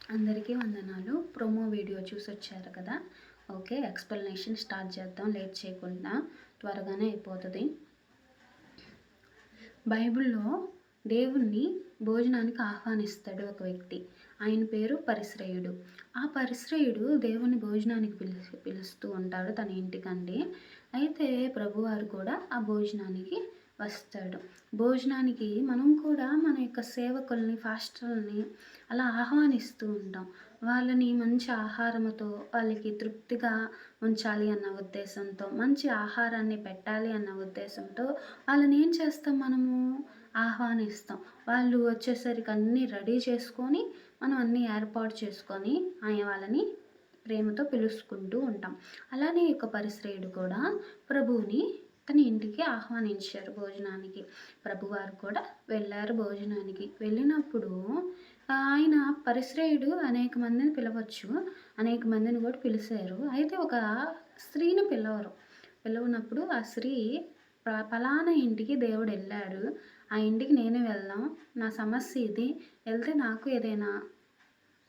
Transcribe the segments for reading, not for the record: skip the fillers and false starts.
అందరికీ వందనాలు. Promo video చూసొచ్చారు కదా! ఓకే. ఎక్స్‌ప్లనేషన్ స్టార్ట్ చేద్దాం లేట్ చేయకుండా. త్వరగానే అయిపోతది. బైబిల్‌లో దేవుణ్ణి భోజనానికి ఆహ్వానిస్తాడు ఒక వ్యక్తి. ఆయన పేరు పరిశ్రయుడు. ఆ పరిశ్రయుడు దేవుని భోజనానికి పిలుస్తూ ఉంటాడు తన ఇంటికండి. అయితే ప్రభువారు కూడా ఆ భోజనానికి వస్తాడు. భోజనానికి మనం కూడా మన యొక్క సేవకుల్ని, పాస్టర్‌లని అలా ఆహ్వానిస్తూ ఉంటాం. వాళ్ళని మంచి ఆహారముతో వాళ్ళకి తృప్తిగా ఉంచాలి అన్న ఉద్దేశంతో, మంచి ఆహారాన్ని పెట్టాలి అన్న ఉద్దేశంతో వాళ్ళని ఏం చేస్తాం మనము? ఆహ్వానిస్తాం. వాళ్ళు వచ్చేసరికి అన్నీ రెడీ చేసుకొని, మనం అన్నీ ఏర్పాటు చేసుకొని వాళ్ళని ప్రేమతో పిలుచుకుంటూ ఉంటాం. అలానే ఈ యొక్క పరిశ్రయుడు కూడా ప్రభువుని తన ఇంటికి ఆహ్వానించారు భోజనానికి. ప్రభువారు కూడా వెళ్ళారు భోజనానికి. వెళ్ళినప్పుడు ఆయన పరిశ్రయుడు అనేక మందిని పిలవచ్చు. అనేక మందిని కూడా పిలిచారు. అయితే ఒక స్త్రీని పిలవరు. పిలవనప్పుడు ఆ స్త్రీ పలానా ఇంటికి దేవుడెళ్ళాడు. ఆ ఇంటికి నేను వెళ్దాం. నా సమస్య ఇది. వెళ్తే నాకు ఏదైనా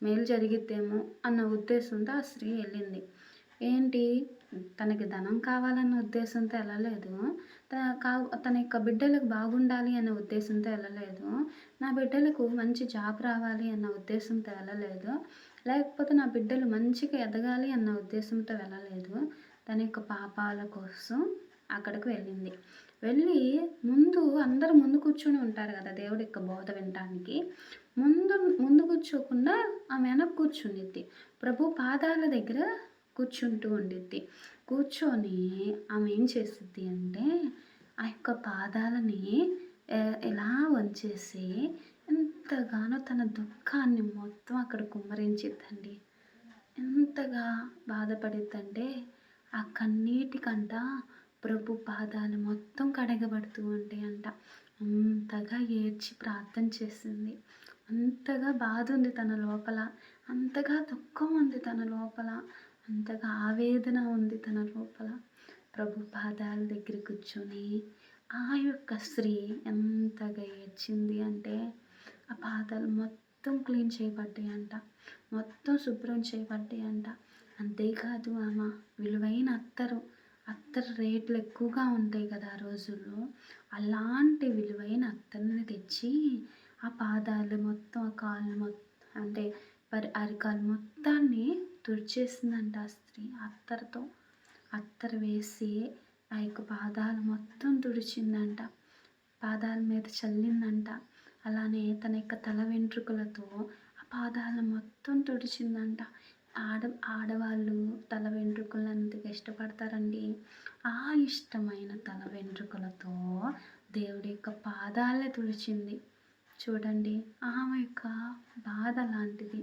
మేలు జరిగిద్దేమో అన్న ఉద్దేశంతో ఆ స్త్రీ వెళ్ళింది. ఏంటి తనకి ధనం కావాలన్న ఉద్దేశంతో వెళ్ళలేదు. తన యొక్క బిడ్డలకు బాగుండాలి అన్న ఉద్దేశంతో వెళ్ళలేదు. నా బిడ్డలకు మంచి జాబ్ రావాలి అన్న ఉద్దేశంతో వెళ్ళలేదు. లేకపోతే నా బిడ్డలు మంచిగా ఎదగాలి అన్న ఉద్దేశంతో వెళ్ళలేదు. తన యొక్క పాపాల కోసం అక్కడికి వెళ్ళింది. వెళ్ళి అందరూ ముందు కూర్చొని ఉంటారు కదా దేవుడి యొక్క బోధ వినటానికి. ముందు కూర్చోకుండా ఆమె వెనక్కి కూర్చునిద్ది. ప్రభు పాదాల దగ్గర కూర్చుంటూ ఉండిద్ది. కూర్చొని ఆమె ఏం చేసిద్ది అంటే ఆ యొక్క పాదాలని ఇలా వంచేసి ఎంతగానో తన దుఃఖాన్ని మొత్తం అక్కడ కుమ్మరించిద్దండి. ఎంతగా బాధపడిద్దంటే ఆ కన్నీటికంట ప్రభు పాదాలు మొత్తం కడగబడుతూ ఉంటాయంట. అంతగా ఏడ్చి ప్రార్థన చేసింది. అంతగా బాధ ఉంది తన లోపల. అంతగా దుఃఖం ఉంది తన లోపల. అంతగా ఆవేదన ఉంది తన లోపల. ప్రభు పాదాల దగ్గర కూర్చొని ఆ యొక్క స్త్రీ ఎంతగా ఏడ్చింది అంటే ఆ పాదాలు మొత్తం క్లీన్ చేయబడ్డాయంట. మొత్తం శుభ్రం చేయబడ్డాయంట. అంతేకాదు ఆమె విలువైన అత్తరు రేట్లు ఎక్కువగా ఉంటాయి కదా ఆ రోజుల్లో. అలాంటి విలువైన అత్తర్ని తెచ్చి ఆ పాదాలు మొత్తం, ఆ కాళ్ళు మొత్తం అంటే అరికాలు మొత్తాన్ని తుడిచేసిందంట ఆ స్త్రీ అత్తరుతో. అత్తరు వేసి ఆ యొక్క పాదాలు మొత్తం తుడిచిందంట. పాదాల మీద చల్లిందంట. అలానే తన యొక్క తల వెంట్రుకలతో ఆ పాదాలను మొత్తం తుడిచిందంట. ఆడవాళ్ళు తల వెంట్రుకలు ఎంతగా ఇష్టపడతారండి. ఆ ఇష్టమైన తల వెంట్రుకలతో దేవుడి యొక్క పాదాలే తుడిచింది. చూడండి ఆమె యొక్క బాధ లాంటిది.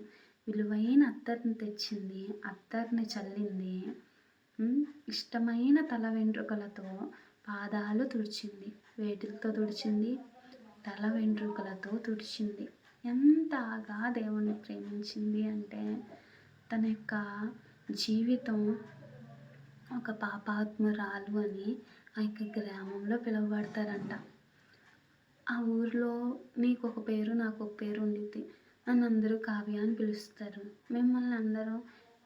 విలువైన అత్తర్ని తెచ్చింది, అత్తర్ని చల్లింది. ఇష్టమైన తల వెంట్రుకలతో పాదాలు తుడిచింది. వేటితో తుడిచింది? తల వెంట్రుకలతో తుడిచింది. ఎంతగా దేవుణ్ణి ప్రేమించింది అంటే తన యొక్క జీవితం ఒక పాపాత్మురాలు అని ఆ యొక్క గ్రామంలో పిలువబడతారంట. ఆ ఊరిలో నీకు ఒక పేరు, నాకు ఒక పేరు ఉండిద్ది. నన్ను అందరూ కావ్య అని పిలుస్తారు. మిమ్మల్ని అందరూ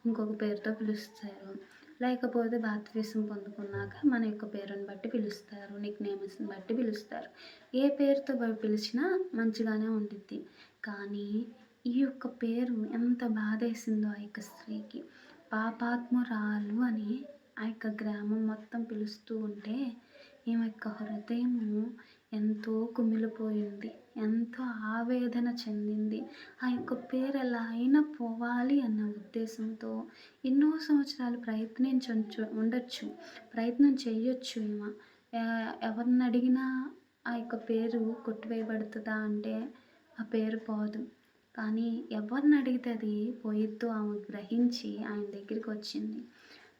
ఇంకొక పేరుతో పిలుస్తారు. లేకపోతే బాప్తిసం పొందుకున్నాక మన యొక్క పేరుని బట్టి పిలుస్తారు. నిక్ నేమ్స్ని బట్టి పిలుస్తారు. ఏ పేరుతో పిలిచినా మంచిగానే ఉండిద్ది. కానీ ఈ యొక్క పేరు ఎంత బాధేసిందో ఆ యొక్క స్త్రీకి. పాపాత్మురాలు అని ఆ యొక్క గ్రామం మొత్తం పిలుస్తూ ఉంటే ఈమె యొక్క హృదయము ఎంతో కుమిలిపోయింది. ఎంతో ఆవేదన చెందింది. ఆ యొక్క పేరు ఎలా అయినా పోవాలి అన్న ఉద్దేశంతో ఎన్నో సంవత్సరాలు ఉండొచ్చు. ప్రయత్నం చేయొచ్చు ఈమె. ఎవరిని అడిగినా ఆ యొక్క పేరు కొట్టివేయబడుతుందా అంటే ఆ పేరు పోదు. కానీ ఎవరిని అడిగితే అది పోయిద్దో ఆమె గ్రహించి ఆయన దగ్గరికి వచ్చింది.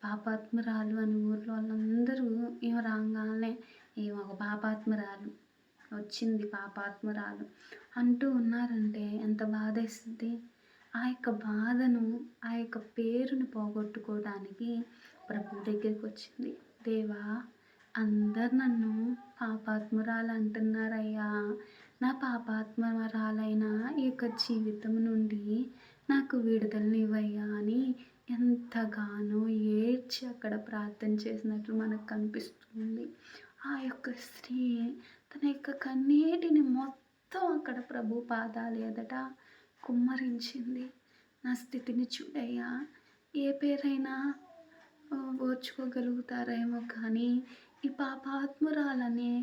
పాపాత్మురాలు అని ఊర్లో వాళ్ళందరూ ఈమె రాగానే ఈమె ఒక పాపాత్మురాలు వచ్చింది, పాపాత్మురాలు అంటూ ఉన్నారంటే ఎంత బాధేస్తుంది. ఆ యొక్క బాధను, ఆ యొక్క పేరుని పోగొట్టుకోవడానికి ప్రభు దగ్గరికి వచ్చింది. దేవా, అందరు నన్ను పాపాత్మురాలు అంటున్నారయ్యా. నా పాపాత్మురాలైన ఈ యొక్క జీవితం నుండి నాకు నాకు విడుదలనివ్వయ్యా అని ఎంతగానో ఏడ్చి అక్కడ ప్రార్థన చేసినట్లు మనకు కనిపిస్తుంది. ఆ యొక్క స్త్రీ తన యొక్క కన్నీటిని మొత్తం అక్కడ ప్రభు పాదాల ఎదుట కుమ్మరించింది. నా స్థితిని చూడయ్యా, ఏ పేరైనా ఓర్చుకోగలుగుతారేమో కానీ ఈ పాపాత్మురాలనే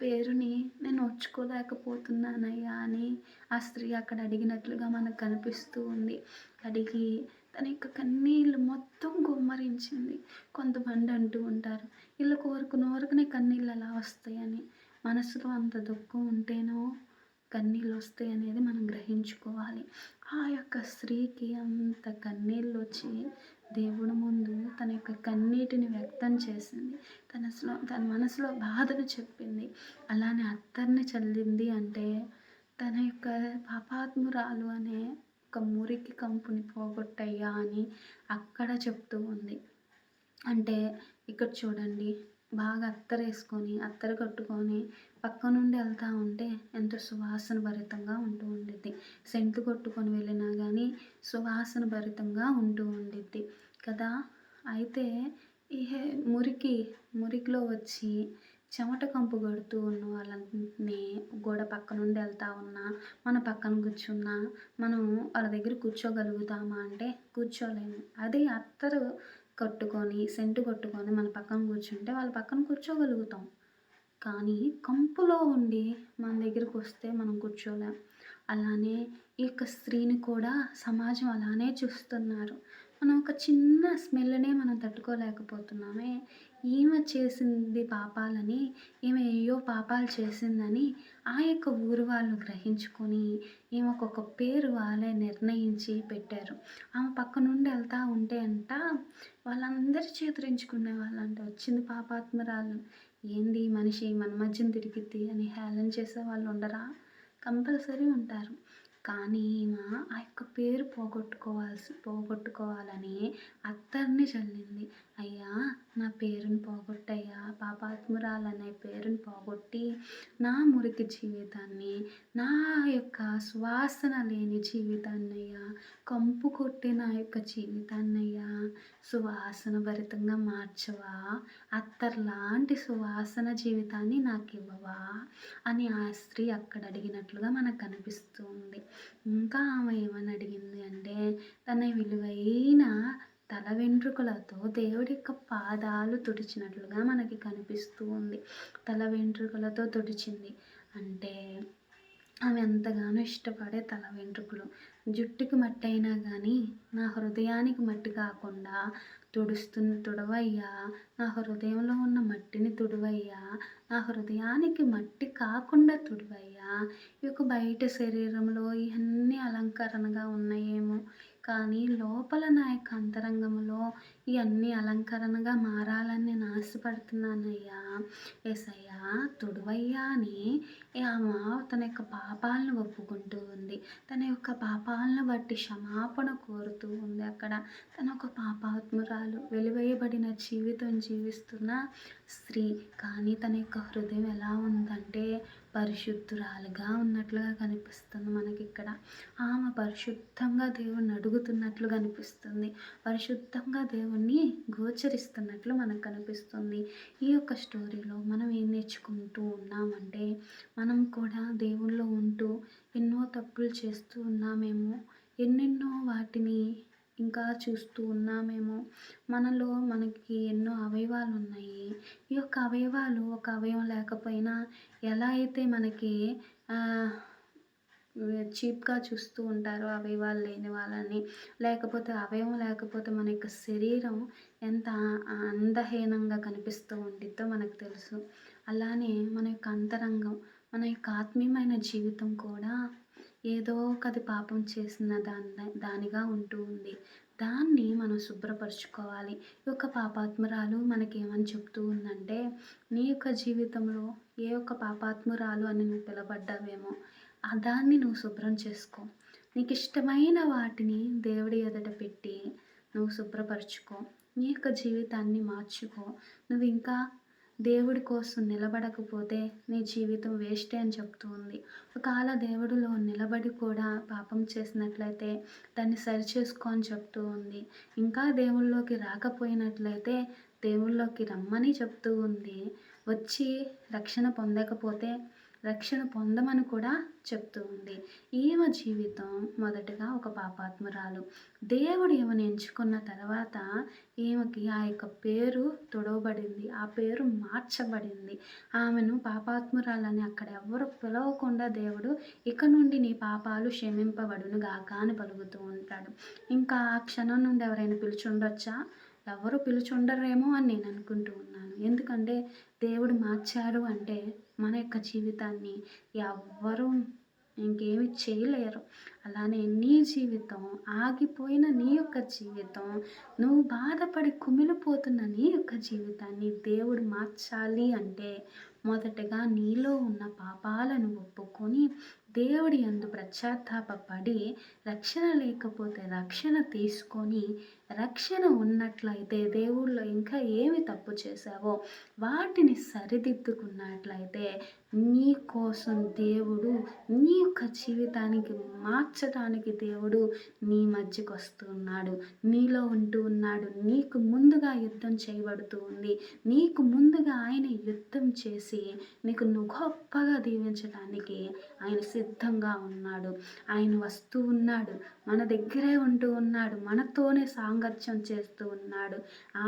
పేరుని నేను ఓర్చుకోలేకపోతున్నానయ్యా అని ఆ స్త్రీ అక్కడ అడిగినట్లుగా మనకు కనిపిస్తూ ఉంది. అడిగి తన యొక్క కన్నీళ్ళు మొత్తం గుమ్మరించింది. కొంతమంది అంటూ ఉంటారు, ఇళ్ళ కోరుకునే కన్నీళ్ళు ఎలా వస్తాయని. మనసులో అంత దుఃఖం ఉంటేనో కన్నీళ్ళు వస్తాయి అనేది మనం గ్రహించుకోవాలి. ఆ యొక్క స్త్రీకి అంత కన్నీళ్ళు వచ్చి దేవుడి ముందు తన యొక్క కన్నీటిని వ్యక్తం చేసింది. తన మనసులో బాధను చెప్పింది. అలానే అత్తర్ని చల్లింది అంటే తన యొక్క పాపాత్మురాలు అనే ఒక మురికి కంపుని పోగొట్టయ్యా అని అక్కడ చెప్తూ ఉంది. అంటే ఇక్కడ చూడండి, బాగా అత్తరు కట్టుకొని పక్క నుండి వెళ్తూ ఉంటే ఎంతో సువాసన భరితంగా ఉంటూ ఉండిద్ది. సెంటు కొట్టుకొని వెళ్ళినా కానీ సువాసన భరితంగా ఉంటూ ఉండిద్ది కదా. అయితే ఈ మురికిలో వచ్చి చెమట కంపు కొడుతూ ఉన్న వాళ్ళని గోడ పక్క నుండి వెళ్తూ ఉన్నా, మన పక్కన కూర్చున్నా మనం వాళ్ళ దగ్గర కూర్చోగలుగుతామా అంటే కూర్చోలేము. అదే అత్తరు కట్టుకొని సెంటు కొట్టుకొని మన పక్కన కూర్చుంటే వాళ్ళ పక్కన కూర్చోగలుగుతాం. కానీ కంపులో ఉండి మన దగ్గరికి వస్తే మనం కూర్చోలేం. అలానే ఈ యొక్క స్త్రీని కూడా సమాజం అలానే చూస్తున్నారు. మనం ఒక చిన్న స్మెల్నే మనం తట్టుకోలేకపోతున్నామే. ఈమె చేసింది పాపాలని, ఈమె ఏయో పాపాలు చేసిందని ఆ యొక్క ఊరు వాళ్ళు గ్రహించుకొని ఈమెకు ఒక పేరు వాళ్ళే నిర్ణయించి పెట్టారు. ఆమె పక్క నుండి వెళ్తూ ఉంటే వాళ్ళందరూ చేతురించుకునే వాళ్ళంట. వచ్చింది పాపాత్మురాలు, ఏంది మనిషి మన మధ్యన తిరిగిద్ది అని హేళన చేసే వాళ్ళు ఉండరా? కంపల్సరీ ఉంటారు. కానీ ఈమె ఆ యొక్క పేరు పోగొట్టుకోవాలని అత్తర్ని చల్లింది. అయ్యా, నా పేరుని పోగొట్టయ్యా, పాపాత్మురాలనే పేరుని పోగొట్టి నా మురికి జీవితాన్ని, నా యొక్క సువాసన లేని జీవితాన్ని అయ్యా, కంపు కొట్టి నా యొక్క జీవితాన్ని అయ్యా సువాసన భరితంగా మార్చవా, అత్తర్లాంటి సువాసన జీవితాన్ని నాకు ఇవ్వవా అని ఆ స్త్రీ అక్కడ అడిగినట్లుగా మనకు కనిపిస్తుంది. ఇంకా ఆమె ఏమని అడిగింది అంటే తన విలువైన తల వెంట్రుకలతో దేవుడి యొక్క పాదాలు తుడిచినట్లుగా మనకి కనిపిస్తూ ఉంది. తల వెంట్రుకలతో తుడిచింది అంటే ఆమె ఎంతగానో ఇష్టపడే తల వెంట్రుకలు. జుట్టుకి మట్టి అయినా కానీ నా హృదయానికి మట్టి కాకుండా తుడవయ్యా, నా హృదయంలో ఉన్న మట్టిని తుడవయ్యా, నా హృదయానికి మట్టి కాకుండా తుడవయ్యా. ఈ యొక్క బయట శరీరంలో ఇవన్నీ అలంకరణగా ఉన్నాయేమో కానీ లోపల నా యొక్క అంతరంగంలో ఇవన్నీ అలంకరణగా మారాలని నేను ఆశపడుతున్నానయ్యా. యేసయ్యా తుడవయ్యా అని ఆమె తన యొక్క పాపాలను ఒప్పుకుంటూ ఉంది. తన యొక్క పాపాలను బట్టి క్షమాపణ కోరుతూ ఉంది. అక్కడ తన ఒక పాపాత్మురాలు, వెలివేయబడిన జీవితం జీవిస్తున్న స్త్రీ. కానీ తన యొక్క హృదయం ఎలా ఉందంటే పరిశుద్ధురాలుగా ఉన్నట్లుగా కనిపిస్తుంది మనకి ఇక్కడ. ఆమె పరిశుద్ధంగా దేవుణ్ణి అడుగుతున్నట్లు కనిపిస్తుంది. పరిశుద్ధంగా దేవుణ్ణి గోచరిస్తున్నట్లు మనకు కనిపిస్తుంది. ఈ యొక్క స్టోరీలో మనం ఏం నేర్చుకుంటూ ఉన్నామంటే మనం కూడా దేవుళ్ళో ఉంటూ ఎన్నో తప్పులు చేస్తూ ఉన్నామేమో, ఎన్నెన్నో వాటిని ఇంకా చూస్తూ ఉన్నామేమో. మనకి ఎన్నో అవయవాలు ఉన్నాయి. ఈ యొక్క అవయవాలు ఒక అవయవం లేకపోయినా ఎలా అయితే మనకి చీప్గా చూస్తూ ఉంటారో అవయవాలు లేని వాళ్ళని, లేకపోతే అవయవం లేకపోతే మన యొక్క శరీరం ఎంత అందహీనంగా కనిపిస్తూ ఉండిద్దో మనకు తెలుసు. అలానే మన యొక్క అంతరంగం, మన యొక్క ఆత్మీయమైన జీవితం కూడా ఏదో ఒకటి పాపం చేసిన దానిగా ఉంటూ ఉంది. దాన్ని మనం శుభ్రపరచుకోవాలి. ఈ యొక్క పాపాత్మురాలు మనకేమని చెప్తూ ఉందంటే నీ యొక్క జీవితంలో ఏ ఒక్క పాపాత్మురాలు అని నువ్వు పిలబడ్డావేమో దాన్ని నువ్వు శుభ్రం చేసుకో. నీకు ఇష్టమైన వాటిని దేవుడి ఎదుట పెట్టి నువ్వు శుభ్రపరచుకో. నీ యొక్క జీవితాన్ని మార్చుకో. నువ్వు ఇంకా దేవుడి కోసం నిలబడకపోతే నీ జీవితం వేస్టే అని చెప్తూ ఉంది. ఒకవేళ దేవుడిలో నిలబడి కూడా పాపం చేసినట్లయితే దాన్ని సరిచేసుకో అని చెప్తూ ఉంది. ఇంకా దేవుళ్ళలోకి రాకపోయినట్లయితే దేవుళ్ళలోకి రమ్మని చెప్తూ ఉంది. వచ్చి రక్షణ పొందకపోతే రక్షణ పొందమని కూడా చెప్తూ ఉంది. ఈమె జీవితం మొదటగా ఒక పాపాత్మురాలు. దేవుడు ఈమెను ఎంచుకున్న తర్వాత ఈమెకి ఆ యొక్క పేరు తొడవబడింది. ఆ పేరు మార్చబడింది. ఆమెను పాపాత్మురాలని అక్కడ ఎవ్వరు పిలవకుండా దేవుడు ఇక నుండి నీ పాపాలు క్షమింపబడును గాక అని పలుకుతూ ఉంటాడు. ఇంకా ఆ క్షణం నుండి ఎవరైనా పిలిచుండొచ్చా? ఎవరు పిలుచుండరేమో అని నేను అనుకుంటూ ఉన్నాను. ఎందుకంటే దేవుడు మార్చారు అంటే మన యొక్క జీవితాన్ని ఎవ్వరూ ఇంకేమి చేయలేరు. అలానే నీ జీవితం ఆగిపోయిన నీ యొక్క జీవితం, నువ్వు బాధపడి కుమిలిపోతున్న నీ యొక్క జీవితాన్ని దేవుడు మార్చాలి అంటే మొదటగా నీలో ఉన్న పాపాలను ఒప్పుకొని దేవుడి యందు పశ్చాత్తాపపడి రక్షణ లేకపోతే రక్షణ తీసుకొని రక్షణ ఉన్నట్లయితే దేవుళ్ళో ఇంకా ఏమి తప్పు చేశావో వాటిని సరిదిద్దుకున్నట్లయితే నీ కోసం దేవుడు నీ యొక్క జీవితానికి మార్చడానికి దేవుడు నీ మధ్యకు వస్తున్నాడు. నీలో ఉంటూ ఉన్నాడు. నీకు ముందుగా యుద్ధం చేయబడుతూ ఉంది. నీకు ముందుగా ఆయన యుద్ధం చేసి నీకు గొప్పగా దీవించడానికి ఆయన సిద్ధంగా ఉన్నాడు. ఆయన వస్తూ ఉన్నాడు. మన దగ్గరే ఉంటూ ఉన్నాడు. మనతోనే సాంగత్యం చేస్తూ ఉన్నాడు.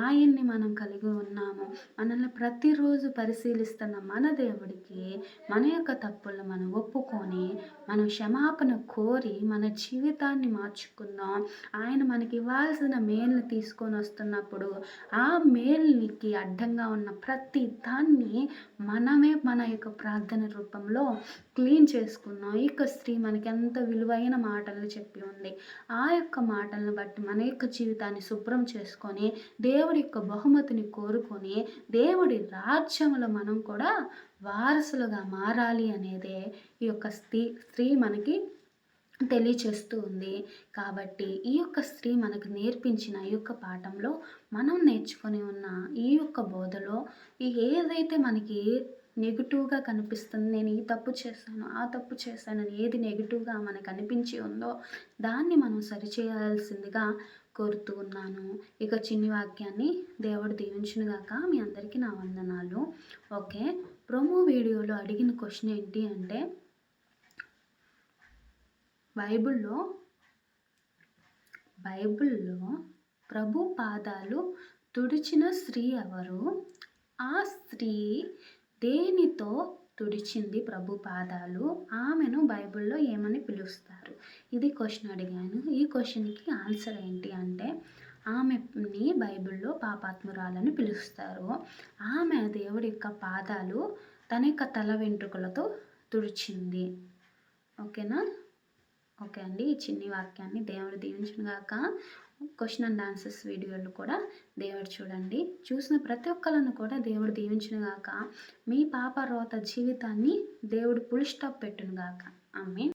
ఆయన్ని మనం కలిగి ఉన్నాము. మనల్ని ప్రతిరోజు పరిశీలిస్తున్న మన దేవుడికి మన యొక్క తప్పులను మనం ఒప్పుకొని మనం క్షమాపణ కోరి మన జీవితాన్ని మార్చుకుందాం. ఆయన మనకి ఇవ్వాల్సిన మేలుని తీసుకొని వస్తున్నప్పుడు ఆ మేలునికి అడ్డంగా ఉన్న ప్రతి దాన్ని మనమే మన యొక్క ప్రార్థన రూపంలో క్లీన్ చేసుకుందాం. ఈ యొక్క స్త్రీ మనకి ఎంత విలువైన మాటలను చెప్పి ఉంది. ఆ యొక్క మాటలను బట్టి మన యొక్క జీవితాన్ని శుభ్రం చేసుకొని దేవుడి యొక్క బహుమతిని కోరుకొని దేవుడి రాజ్యంలో మనం కూడా వారసులుగా మారాలి అనేదే ఈ యొక్క స్త్రీ మనకి తెలియచేస్తూ ఉంది. కాబట్టి ఈ యొక్క స్త్రీ మనకు నేర్పించిన ఈ యొక్క పాఠంలో మనం నేర్చుకొని ఉన్న ఈ యొక్క బోధలో ఏదైతే మనకి నెగిటివ్గా కనిపిస్తుంది, నేను ఈ తప్పు చేశాను ఆ తప్పు చేశానని ఏది నెగిటివ్గా మనకు అనిపించి ఉందో దాన్ని మనం సరిచేయాల్సిందిగా కోరుతూ ఉన్నాను. ఇక చిన్ని వాక్యాన్ని దేవుడు దీవించునుగాక. మీ అందరికీ నా వందనాలు. ఓకే, ప్రోమో వీడియోలో అడిగిన క్వశ్చన్ ఏంటి అంటే బైబిల్లో ప్రభు పాదాలు తుడిచిన స్త్రీ ఎవరు? ఆ స్త్రీ దేనితో తుడిచింది ప్రభు పాదాలు? ఆమెను బైబిల్లో ఏమని పిలుస్తారు? ఇది క్వశ్చన్ అడిగాను. ఈ క్వశ్చన్కి ఆన్సర్ ఏంటి అంటే ఆమెని బైబిల్లో పాపాత్మురాలని పిలుస్తారు. ఆమె దేవుడి యొక్క పాదాలు తన యొక్క తల వెంట్రుకలతో తుడిచింది. ఓకేనా? ఓకే అండి, ఈ చిన్ని వాక్యాన్ని దేవుడు దీవించునుగాక. క్వశ్చన్ అండ్ ఆన్సర్స్ వీడియోలు కూడా దేవుడు చూడండి. చూసిన ప్రతి ఒక్కళ్ళను కూడా దేవుడు దీవించునుగాక. మీ పాప రోత జీవితాన్ని దేవుడు ఫుల్ స్టాప్ పెట్టునుగాక. ఆమేన్.